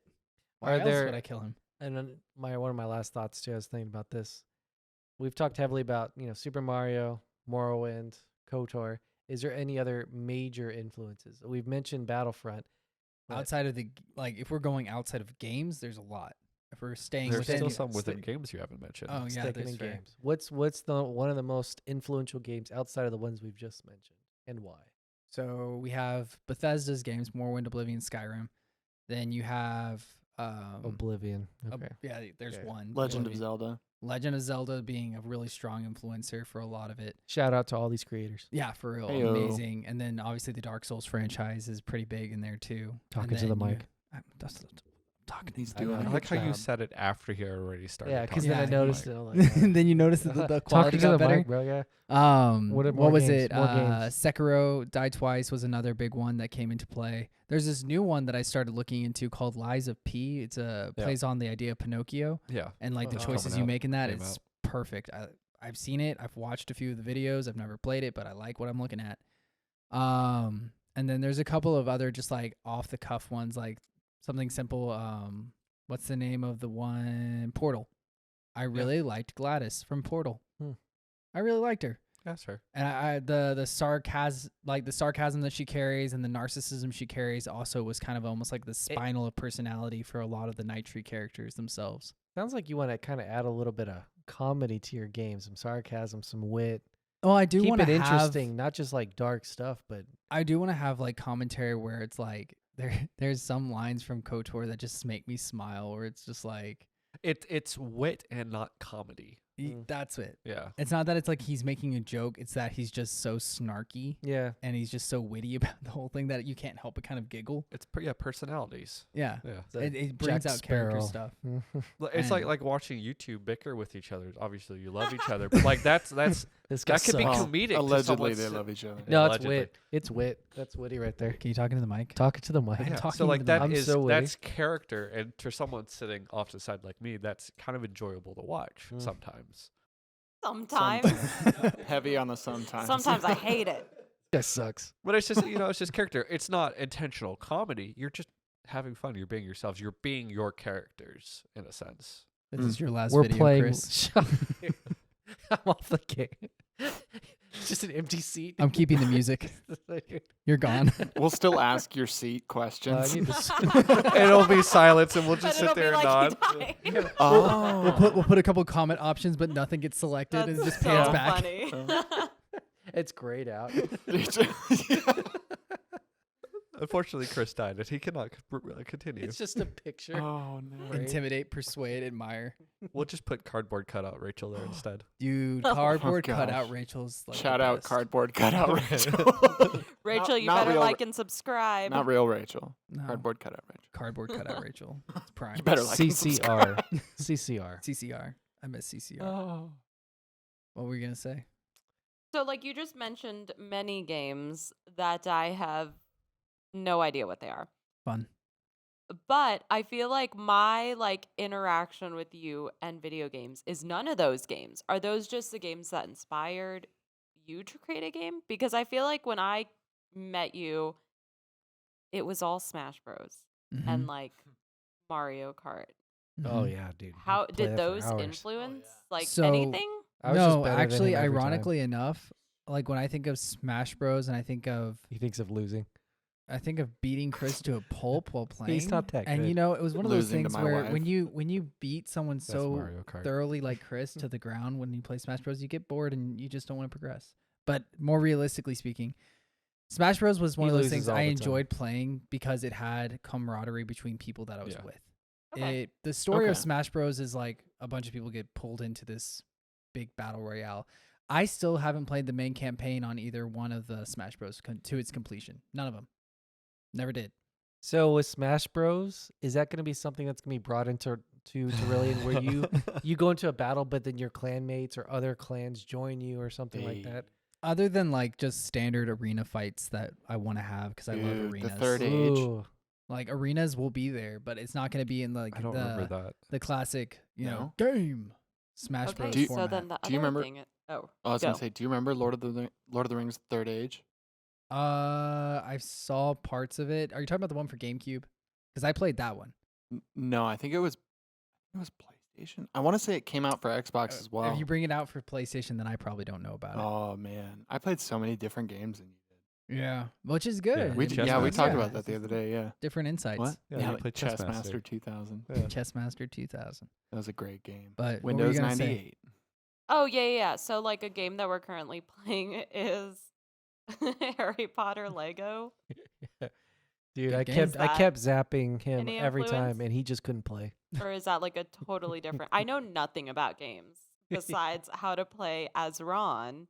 Why Are else there- would I kill him? And then one of my last thoughts too. I was thinking about this. We've talked heavily about Super Mario, Morrowind, KotOR. Is there any other major influences? We've mentioned Battlefront. but Outside of if we're going outside of games, there's a lot. If we're staying There's within, still some within games you haven't mentioned. Oh, yeah, sticking there's in fair. games. What's the one of the most influential games outside of the ones we've just mentioned, and why? So we have Bethesda's games, Morrowind, Oblivion, Skyrim. Then you have Oblivion. Okay. yeah, there's Okay. one. Legend of Oblivion. Zelda. Legend of Zelda being a really strong influencer for a lot of it. Shout out to all these creators. Yeah, for real, Heyo. amazing. And then obviously the Dark Souls franchise is pretty big in there too. Talking And to the then mic. I'm talking. He's I know. doing I a like good how you job. said it after he already started. Yeah, because talking then I Yeah, to the noticed mic. it. I'm like, Then you notice that the quality talking to got the better. mic, bro. Yeah. What more was games? it? More games. Sekiro Die Twice was another big one that came into play. There's this new one that I started looking into called Lies of P. It's Yeah. plays on the idea of Pinocchio Yeah. and like the Oh. choices Coming you out. make in that. Came It's out. perfect. I've seen it. I've watched a few of the videos. I've never played it, but I like what I'm looking at. And then there's a couple of other just like off the cuff ones, like something simple. What's the name of the one? Portal. I really liked Gladys from Portal. Hmm. I really liked her. That's her. And the sarcasm, like the sarcasm that she carries and the narcissism she carries, also was kind of almost like the spinal of personality for a lot of the Night Tree characters themselves. Sounds like you want to kind of add a little bit of comedy to your game, some sarcasm, some wit. Oh, I do Keep want it to interesting, not just like dark stuff, but I do want to have like commentary where it's like there's some lines from KotOR that just make me smile, where it's just like It's wit and not comedy. that's it. Yeah. It's not that it's like he's making a joke; it's that he's just so snarky yeah. and he's just so witty about the whole thing that you can't help but kind of giggle. It's personalities. Yeah, Yeah. it brings Jack out character Sparrow. stuff. It's And- like watching YouTube bicker with each other. Obviously, you love each other, but like that's This guy that could be sucks. Well, comedic. to allegedly, someone they sit- love each other. No, it's Allegedly. wit. It's wit. That's witty right there. Can you talk into the mic? Talking to the mic. I'm Yeah. talking So like to that I'm is so witty. that's character, and for someone sitting off to the side like me, that's kind of enjoyable to watch sometimes. Sometimes. Heavy on the sometimes. Sometimes I hate it. That sucks. But it's just it's just character. It's not intentional comedy. You're just having fun. You're being yourselves. You're being your characters in a sense. This is your last We're video, playing. Chris. I'm off the game. It's just an empty seat. I'm keeping the music. You're gone. We'll still ask your seat questions. I need to It'll be silence, and we'll But just it'll sit there be and like nod. he died. Oh. We'll put a couple comment options, but nothing gets selected, and it That's just pans so back. funny. It's grayed out. Unfortunately, Chris died, and he cannot continue. It's just a picture. Oh no. Right. Intimidate, persuade, admire. We'll just put cardboard cutout Rachel there instead. Dude, Oh cardboard gosh. cutout Rachel's like Shout the out best. cardboard cutout Rachel. Rachel, you Not better real- like and subscribe. Not real Rachel. No, Cardboard cutout Rachel. cardboard cutout Rachel. It's prime. You better like and subscribe. CCR. CCR. CCR. I miss CCR. Oh. What were you gonna say? So, like, you just mentioned many games that I have no idea what they are. Fun. But I feel like my interaction with you and video games is none of those games. Are those just the games that inspired you to create a game? Because I feel like when I met you, it was all Smash Bros. Mhm. And like Mario Kart. Oh Mhm. yeah, dude. How Play did that for those hours. influence like So- anything? I was just No, better than actually, him every time. ironically enough, like when I think of Smash Bros. And I think of He thinks of losing. beating Chris to a pulp while playing. He's not that And good. you know, it was one of those Losing to things my where wife. when you beat someone That's so Mario Kart. thoroughly like Chris to the ground when you play Smash Bros, you get bored and you just don't want to progress. But more realistically speaking, Smash Bros was one He of those loses things all I the time. enjoyed playing because it had camaraderie between people that I was Yeah. with. Okay. The story of Okay. Smash Bros is like a bunch of people get pulled into this big battle royale. I still haven't played the main campaign on either one of the Smash Bros to its completion. None of them. Never did. So with Smash Bros, is that going to be something that's going to be brought into Terrillian, where you go into a battle, but then your clanmates or other clans join you or something like that? Other than like just standard arena fights that I want to have because I love Dude, arenas. the third age. Ooh. Like arenas will be there, but it's not going to be in like I don't remember that. the classic, No? game Smash Okay, Bros Do you- so format. then the Do you other remember- thing. Oh, I was go. gonna say, do you remember Lord of the Rings Third Age? I saw parts of it. Are you talking about the one for GameCube? Because I played that one. No, I think it was PlayStation. I want to say it came out for Xbox as well. If you bring it out for PlayStation, then I probably don't know about Oh man, I played so many different games than you did. it. Yeah, which is good. We It Chess we makes talked Master. about that the other day. Yeah. different insights. What? Yeah, you like played Chess Master. 2000. Yeah. Chessmaster 2000. That was a great game. But what were you Windows gonna say? 98. Oh yeah. So like a game that we're currently playing is Harry Potter Lego. Dude, Good I game. kept Is I that kept zapping him any every time, influence? and he just couldn't play. Or is that like a totally different? I know nothing about games besides how to play as Ron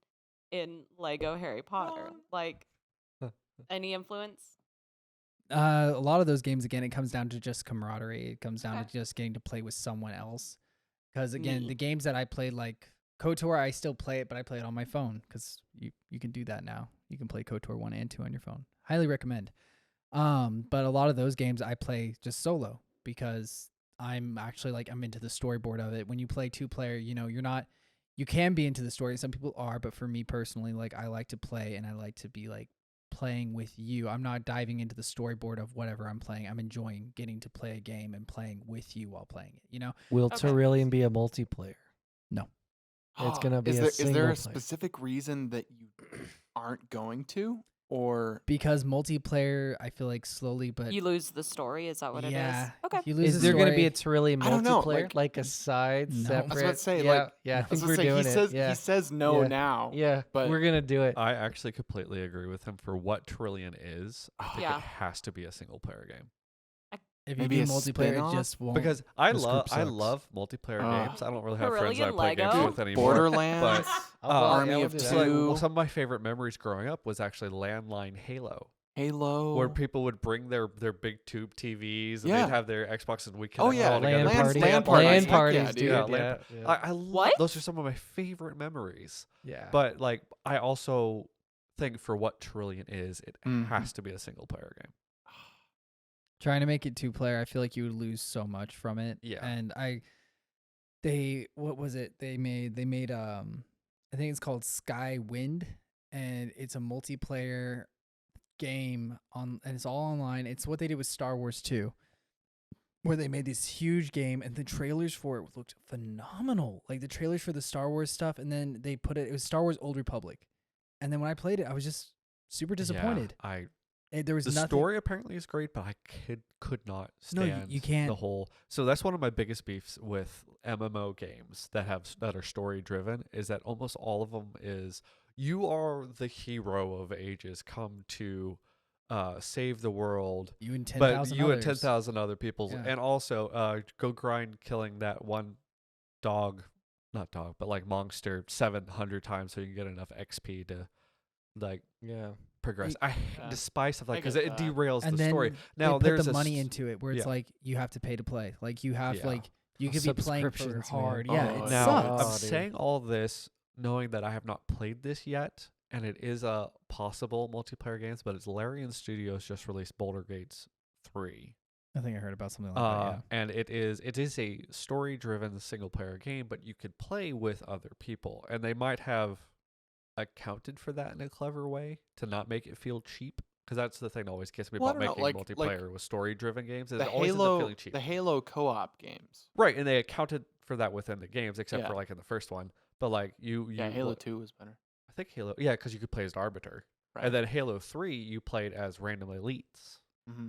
in Lego Harry Potter. Like any influence? A lot of those games, again, it comes down to just camaraderie. It comes down Okay. to just getting to play with someone else. Because again, Neat. the games that I played, like KotOR, I still play it, but I play it on my phone because you can do that now. You can play KotOR 1 and 2 on your phone. Highly recommend. But a lot of those games I play just solo because I'm actually like I'm into the storyboard of it. When you play 2-player, you can be into the story. Some people are, but for me personally, like I like to play and I like to be like playing with you. I'm not diving into the storyboard of whatever I'm playing. I'm enjoying getting to play a game and playing with you while playing it, Will Okay. Terrillian be a multiplayer? No. It's gonna be is a there, single is there a player. specific reason that you aren't going to, or Because multiplayer, I feel like slowly, but You lose the story. Is that what it is? Okay. you lose Is the there going to be a story. Terrillian I don't know, multiplayer, like a side No. I was separate? about I was about to say, yeah, like, yeah, I I think was gonna we're say, doing he it. says yeah, he says no Yeah. now. yeah, but- we're gonna do it. I actually completely agree with him. For what Terrillian is, I think Yeah. it has to be a single player game. If Maybe you a do multiplayer, spin-off? it just won't. Because this group I sucks. love multiplayer Ugh. games. I don't really have friends that I Terrillian play games Lego? with anymore. Borderlands. I'll Army do of that. So, like, Two. some of my favorite memories growing up was actually landline Halo, Halo. where people would bring their big tube TVs and Yeah. they'd have their Xboxes and we could Oh, all yeah, together. LAN LAN parties, LAN LAN parties. Heck parties, yeah, dude. dude. Yeah, Yeah, LAN yeah. I love What? those are some of my favorite memories. Yeah. But like I also think for what Terrillian is, it Mhm. has to be a single player game. trying to make it 2-player, I feel like you would lose so much from it. Yeah. And what was it? They made I think it's called Sky Wind, and it's a multiplayer game and it's all online. It's what they did with Star Wars 2, where they made this huge game and the trailers for it looked phenomenal. Like the trailers for the Star Wars stuff, and then they put it was Star Wars Old Republic. And then when I played it, I was just super disappointed. Yeah, There was the nothing. story apparently is great, but I could not No, stand you can't. the whole. So that's one of my biggest beefs with MMO games that are story driven is that almost all of them is you are the hero of ages come to save the world, You and 10,000 but you and others. 10,000 other people's, Yeah. and also go grind killing that one dog, not dog, but like monster 700 times so you can get enough XP to like yeah. progress. Y- I Yeah. despise stuff like I because get it that. derails And the then story. they Now put there's the a money s- into it where it's yeah. like you have to pay to play. Like you have Yeah. like you could be playing for Subscriptions, man. hard. Oh, Yeah, yeah. it Now sucks. I'm Oh, dude. saying all this knowing that I have not played this yet, and it is a possible multiplayer games, but it's Larian Studios just released Boulder Gates 3. I think I heard about something like that. And it is a story driven single player game, but you could play with other people, and they might have accounted for that in a clever way to not make it feel cheap. Because that's the thing that always gets me Well, I about don't know, making like- multiplayer with story driven games. Is the it always ends up Halo, feeling cheap. the Halo co-op games. Right, and they accounted for that within the games, except Yeah. for like in the first one. But like you Yeah, Halo well, 2 was better. I think Halo, yeah, because you could play as an arbiter, Right. and then Halo 3 you played as random elites. Mm-hmm.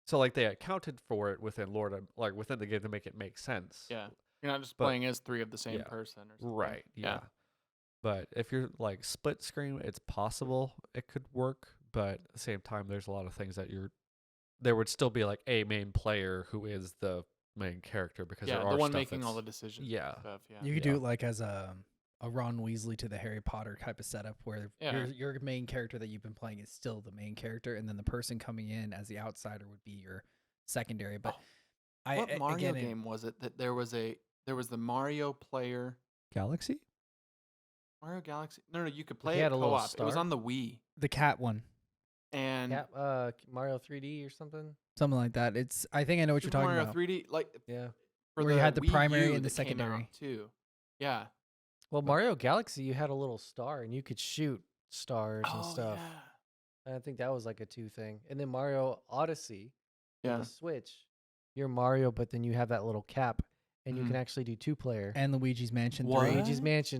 So like they accounted for it within like within the game to make it make sense. Yeah, you're not just But- playing as 3 of the same yeah. person or something. Right. Yeah. But if you're like split screen, it's possible it could work. but at the same time, there's a lot of things that there would still be like a main player who is the main character because there are the one stuff making all the that's- decisions. Yeah. and stuff, yeah. You could do it like as a Ron Weasley to the Harry Potter type of setup where your main character that you've been playing is still the main character, and then the person coming in as the outsider would be your secondary. But What Mario again, game was it that there was the Mario player Galaxy? Mario Galaxy? No, you could play He it had a little co-op. It was star? on the Wii, The cat one. and Mario 3D or something. Something like that. I think I know what Super you're talking Mario about. 3D, like Yeah. for Where you had the Wii primary U and the that came out secondary. too. Yeah. Well, Mario Galaxy, you had a little star and you could shoot stars and Oh stuff. yeah. And I think that was like a 2 thing. And then Mario Odyssey, on Yeah. the Switch, you're Mario, but then you have that little cap, and you Mhm. can actually do 2-player. And Luigi's Mansion What? 3.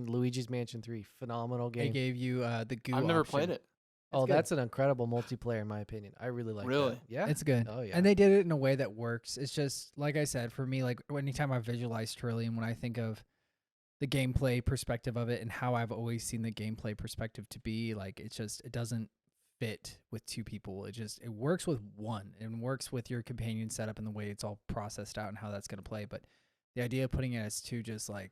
Luigi's Mansion 3, phenomenal They game. gave you the goo I've never option. played it. Oh, good. that's an incredible multiplayer in my opinion. I really like Really? that. Yeah. It's good. Oh yeah. And they did it in a way that works. It's just, like I said, for me, like anytime I visualize Terrillian, when I think of the gameplay perspective of it and how I've always seen the gameplay perspective to be, like, it doesn't fit with 2 people. It works with one and works with your companion setup and the way it's all processed out and how that's going to play. But the idea of putting it as 2, just like,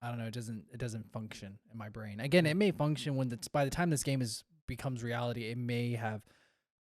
I don't know, it doesn't function in my brain. Again, it may function by the time this game becomes reality, it may have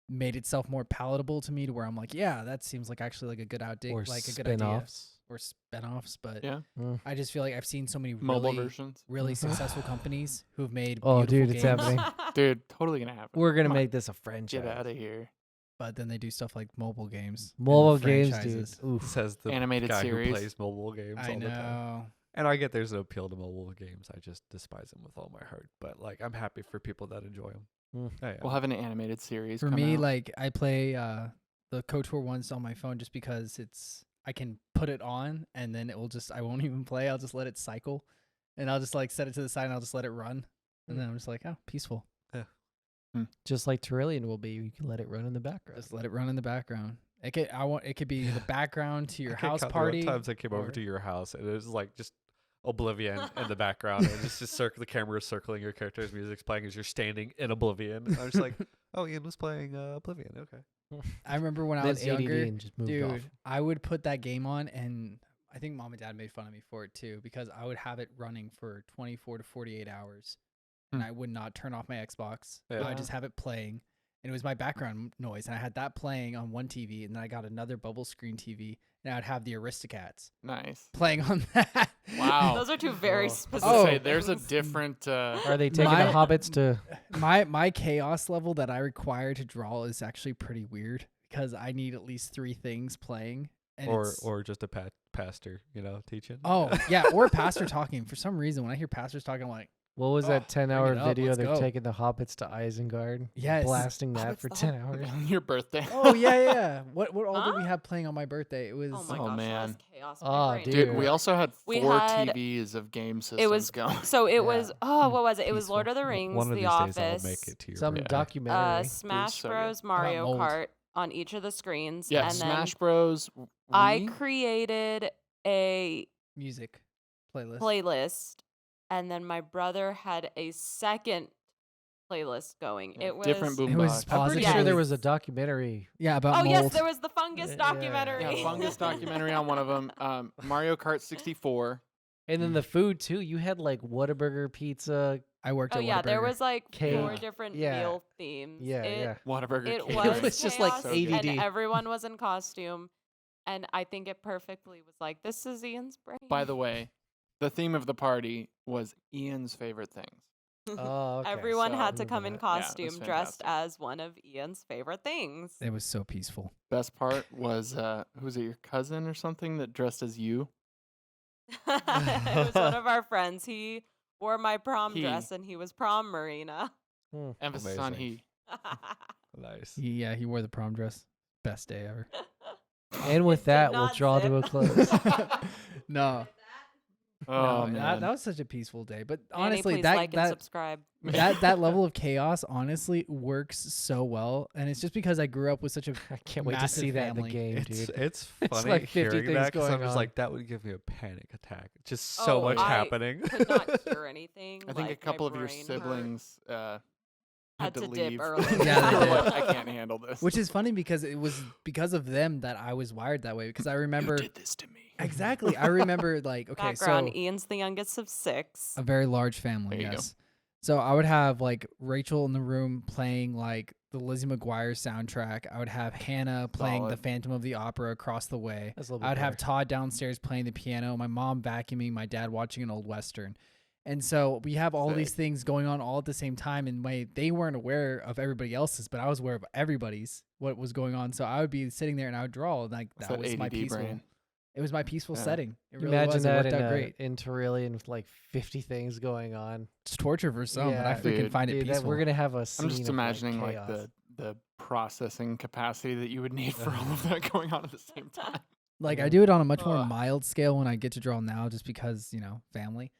made itself more palatable to me to where I'm like, yeah, that seems like actually like a good or like a good idea, spin-offs. or spin-offs. But Yeah. I just feel like I've seen so many Mobile really, versions. really successful companies who've made Oh, beautiful dude, it's games, happening. Dude, totally gonna happen. We're gonna Come on, make this a franchise. get out of here. but then they do stuff like mobile games, and Mobile games, dude. franchises. Oof. Says the Animated guy series. who plays mobile games I all the time. know. And I get there's an appeal to mobile games. I just despise them with all my heart. But like, I'm happy for people that enjoy them. Mm. We'll have an animated series. For come me, out. like I play the KotOR ones on my phone just because I can put it on and then I won't even play. I'll just let it cycle, and I'll just like set it to the side and I'll just let it run, and then I'm just like, oh, peaceful. Just like Terrillian will be, you can let it run in the background. Just let it run in the background. It could be the background to your I can't house count the amount party. of times I came over or- to your house and it was like just Oblivion in the background, and just the camera is circling your character's music's playing as you're standing in Oblivion. I was just like, oh, Ian was playing Oblivion. Okay. I remember when I Then was ADD younger, and just moved dude, off. I would put that game on, and I think mom and dad made fun of me for it too, because I would have it running for 24 to 48 hours, and I would not turn off my Xbox. I Yeah. would just have it playing, and it was my background noise. And I had that playing on one TV, and then I got another bubble screen TV, and I'd have the Aristocats nice. playing on that. Wow. Those are 2 very Oh. specific. I was gonna say, Oh. there's a things. different. Are they taking My- the hobbits to? my chaos level that I require to draw is actually pretty weird, because I need at least 3 things playing. And it's- Or just a pastor, teaching. oh yeah, or pastor talking. For some reason, when I hear pastors talking, I'm like, What was Oh, that 10-hour bring it up, video? let's They're go. taking the hobbits to Isengard. Yes. Blasting that Hobbits for the 10 Hobbit. hours. On your birthday. oh yeah. What all did we Huh? have playing on my birthday? It was Oh my Oh, gosh, man. that was chaos. Oh, My brain dude. Dude, hurt. we also had 4 We had- TVs of game systems It was going. so it was Yeah. what was it? It was Peaceful. Lord of the Rings, One of The these Office, days I'll make it to your Some birthday. documentary. Smash so good. Bros, about Mario mold? Kart on each of the screens, Yeah, and Smash then Bros. I Wii? created a music playlist. playlist, and then my brother had a second playlist going. Yeah, It was different boom It was box. I'm pretty Yes. sure there was a documentary. Yeah, about Oh mold. yes, there was the fungus Yeah, documentary. Yeah, fungus documentary on one of them. Mario Kart 64. And then the food too. You had like Whataburger pizza. I worked Oh at yeah, there Whataburger. was like 4 Cake. different Yeah. meal themes. Yeah, It- yeah. Whataburger. It King. was, was just like chaos, ADD. and everyone was in costume, and I think it perfectly was like, this is Ian's brain. By the way, the theme of the party was Ian's favorite things. Oh, okay. Everyone so- had to come in Yeah, it was costume, dressed fantastic. as one of Ian's favorite things. It was so peaceful. Best part was who was it, your cousin or something that dressed as you? It was one of our friends. He wore my prom He. dress, and he was prom Marina. Emphasis on Amazing. he. Nice. Yeah, he wore the prom dress. Best day ever. And with Did that, we'll not draw zip. to a close. No, Oh no, man. that was such a peaceful day. But Manny, honestly, please that like and that subscribe. that level of chaos honestly works so well, and it's just because I grew up with such a I can't wait to massive see that in the family. game, It's dude. it's It's funny like 50 hearing things that 'cause I'm going just on. like that would give me a panic attack. Just so Oh, much I happening. Could not hear anything. I think a like, my couple of your brain hurt. siblings Had to dip leave. early. Yeah, They they were did. like, I can't handle this. Which is funny because it was because of them that I was wired that way. Because I remember You did this to me. exactly. I remember like okay, Background: so Ian's the youngest of 6. a very large family. There you go. Yes. So I would have like Rachel in the room playing like the Lizzie McGuire soundtrack. I would have Hannah playing the Solid. Phantom of the Opera across the way. That's a little bit I would have better. Todd downstairs playing the piano, my mom vacuuming, my dad watching an old Western. And so we have all these Sick. things going on all at the same time. And they weren't aware of everybody else's, but I was aware of everybody's, what was going on. So I would be sitting there and I would draw. And like It's that was my ADD peaceful. brain. It was my peaceful Yeah. setting. It really Imagine was. that It worked out great. in Terrillian with like 50 things going on. It's torture for some, but I Yeah. freaking Dude, find it Dude, peaceful. we're gonna have a scene I'm just of, imagining like chaos. the processing capacity that you would need for all of that going on at the same time. Like I do it on a much more Ugh. mild scale when I get to draw now, just because family.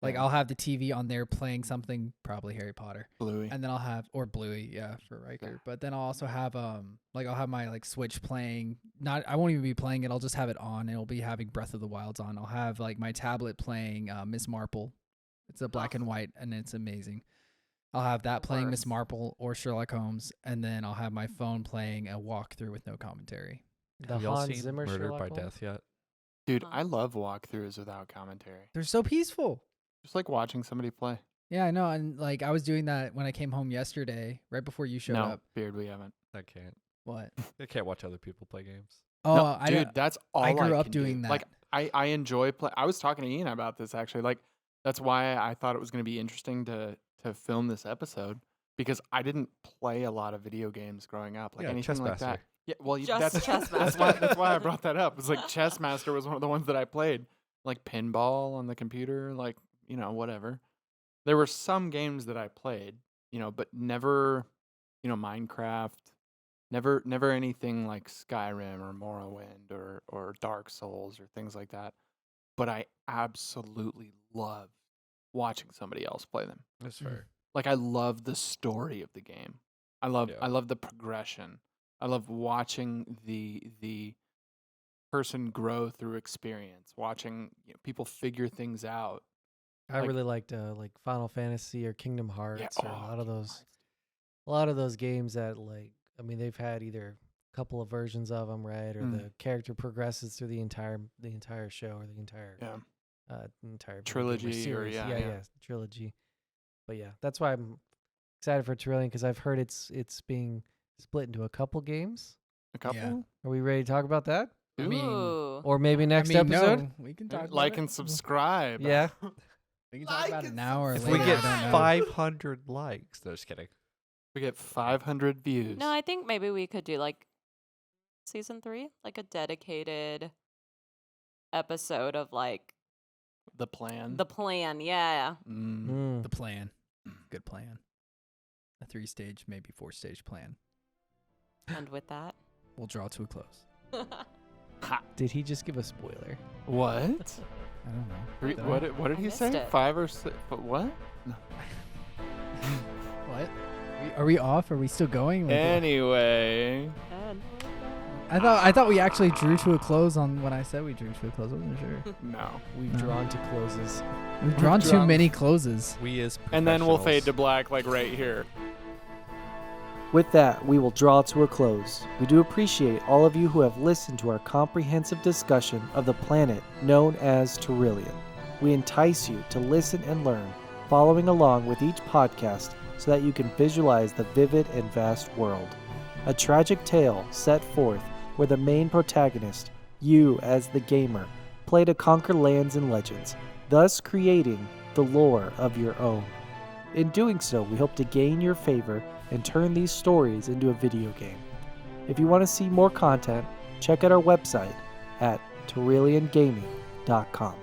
Like Yeah. I'll have the TV on there playing something, probably Harry Potter, Bluey. and then I'll have or Bluey, yeah, for Riker. But then I'll also have like I'll have my like Switch playing. I won't even be playing it. I'll just have it on. And it'll be having Breath of the Wilds on. I'll have like my tablet playing Miss Marple. It's a black and white, and it's amazing. I'll have that playing Miss course. Marple or Sherlock Holmes, and then I'll have my phone playing a walkthrough with no commentary. The Have y'all Hans seen Zimmer Murdered Sherlock by Holmes? Death yet? Dude, Huh. I love walkthroughs without commentary. They're so peaceful. Just like watching somebody play. Yeah, I know. And like I was doing that when I came home yesterday, right before you showed No, up. Beard, we haven't. I can't. What? I can't watch other people play games. Oh, No, I dude, that's all I grew up can doing do. Like that. I enjoy play. I was talking to Ian about this actually. Like that's why I thought it was going to be interesting to film this episode because I didn't play a lot of video games growing up. Like Yeah, anything like that. Chessmaster. Yeah, well, Just that's Chessmaster. that's why I brought that up. It's like Chessmaster was one of the ones that I played, like pinball on the computer, like whatever. There were some games that I played, but never, Minecraft, never anything like Skyrim or Morrowind or Dark Souls or things like that. But I absolutely love watching somebody else play them. That's fair. Like I love the story of the game. I love Yeah. I love the progression. I love watching the person grow through experience, watching people figure things out. I Like- really liked like Final Fantasy or Kingdom Hearts or a lot of Kingdom those. Hearts. A lot of those games that they've had either a couple of versions of them, right, or the character progresses through the entire show or the entire Yeah. entire video game Trilogy or series. yeah, yeah, yeah. trilogy. But yeah, that's why I'm excited for Terrillian because I've heard it's being split into a couple games. A couple. Yeah. Are we ready to talk about that? I mean, Ooh. Or maybe next I mean, episode? no, we can talk about Like it. and subscribe. Yeah. We can talk like about it and now or If later. we get I don't know. 500 likes, no, just kidding. We get 500 views. No, I think maybe we could do like season 3, like a dedicated episode of like the plan. the plan. Yeah. Mm. The plan. Good plan. A 3-stage, maybe 4-stage plan. And with that. We'll draw to a close. Ha. Did he just give a spoiler? What? I don't know. Three- Did I? what did I he missed say? it. 5 or 6? But what? What? Are we off? Are we still going? Like, Anyway. And I thought we actually drew to a close on when I said we drew to a close. I wasn't sure. No. We've No. drawn to closes. We've drawn too drawn- many closes. We as And then we'll fade to professionals- black like right here. With that, we will draw to a close. We do appreciate all of you who have listened to our comprehensive discussion of the planet known as Terrillian. We entice you to listen and learn, following along with each podcast so that you can visualize the vivid and vast world. A tragic tale set forth where the main protagonist, you as the gamer, play to conquer lands and legends, thus creating the lore of your own. In doing so, we hope to gain your favor and turn these stories into a video game. If you want to see more content, check out our website at terrilliangaming.com.